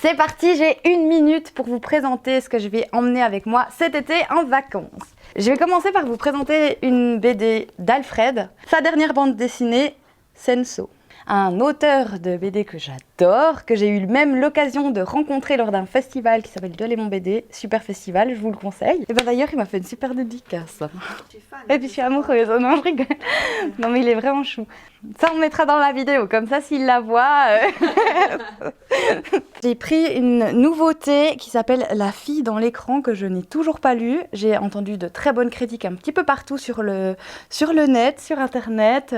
C'est parti, j'ai 1 minute pour vous présenter ce que je vais emmener avec moi cet été en vacances. Je vais commencer par vous présenter une BD d'Alfred, sa dernière bande dessinée, Senso. Un auteur de BD que j'adore, que j'ai eu même l'occasion de rencontrer lors d'un festival qui s'appelle Duel et mon BD, super festival, je vous le conseille. Et ben d'ailleurs, il m'a fait une super dédicace. Et puis je suis amoureuse, non je rigole. Non mais il est vraiment chou. Ça on mettra dans la vidéo, comme ça s'il la voit. J'ai pris une nouveauté qui s'appelle La fille dans l'écran que je n'ai toujours pas lue. J'ai entendu de très bonnes critiques un petit peu partout sur le net, sur internet,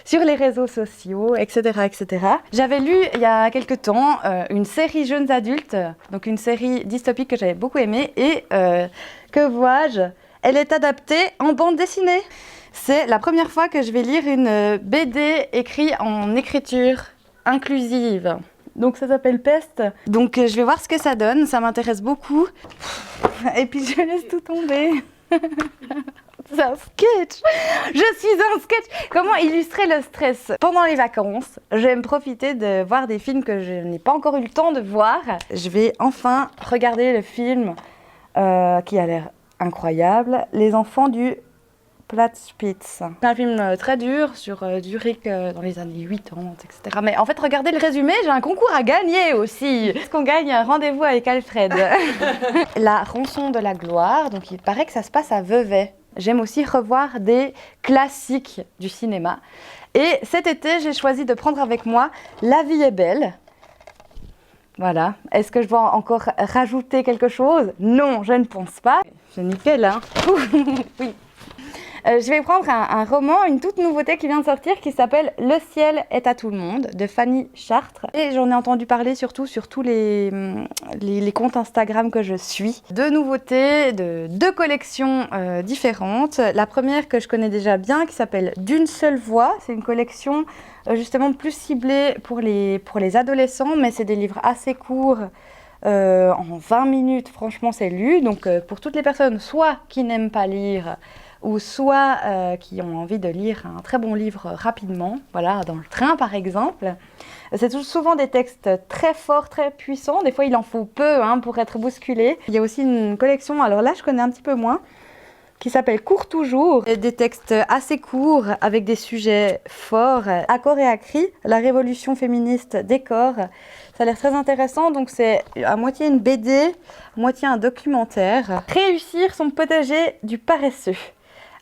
sur les réseaux sociaux, etc. etc. J'avais lu il y a quelques temps une série jeunes adultes, donc une série dystopique que j'avais beaucoup aimée et que vois-je, elle est adaptée en bande dessinée. C'est la première fois que je vais lire une BD écrite en écriture inclusive. Donc ça s'appelle Peste. Donc je vais voir ce que ça donne, ça m'intéresse beaucoup. Et puis je laisse tout tomber. C'est un sketch. Je suis un sketch. Comment illustrer le stress? Pendant les vacances, j'aime profiter de voir des films que je n'ai pas encore eu le temps de voir. Je vais enfin regarder le film qui a l'air incroyable, Les enfants du Platzspitz. C'est un film très dur sur Zurich dans les années 80, etc. Mais en fait, regardez le résumé, j'ai un concours à gagner aussi. Est-ce qu'on gagne un rendez-vous avec Alfred? La rançon de la gloire, donc il paraît que ça se passe à Vevey. J'aime aussi revoir des classiques du cinéma. Et cet été, j'ai choisi de prendre avec moi La vie est belle. Voilà. Est-ce que je dois encore rajouter quelque chose? Non, je ne pense pas. C'est nickel, hein. Oui. Je vais prendre un roman, une toute nouveauté qui vient de sortir qui s'appelle Le ciel est à tout le monde de Fanny Chartres. Et j'en ai entendu parler surtout sur tous les comptes Instagram que je suis. Deux nouveautés de deux collections différentes. La première que je connais déjà bien qui s'appelle D'une seule voix. C'est une collection justement plus ciblée pour les adolescents, mais c'est des livres assez courts. En 20 minutes, franchement, c'est lu. Donc pour toutes les personnes soit qui n'aiment pas lire, ou soit qui ont envie de lire un très bon livre rapidement, voilà, dans le train par exemple. C'est souvent des textes très forts, très puissants, des fois il en faut peu pour être bousculé. Il y a aussi une collection, alors là je connais un petit peu moins, qui s'appelle Cours toujours, des textes assez courts avec des sujets forts. Accord et Acri, la révolution féministe des corps. Ça a l'air très intéressant, donc c'est à moitié une BD, à moitié un documentaire. Réussir son potager du paresseux.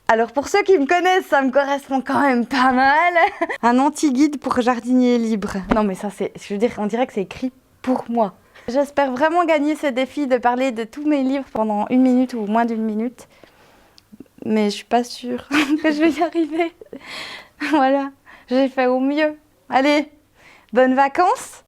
Alors pour ceux qui me connaissent, ça me correspond quand même pas mal. Un anti-guide pour jardinier libre. Non mais ça c'est, je veux dire, on dirait que c'est écrit pour moi. J'espère vraiment gagner ce défi de parler de tous mes livres pendant 1 minute ou moins d'1 minute. Mais je suis pas sûre que je vais y arriver. Voilà, j'ai fait au mieux. Allez, bonnes vacances!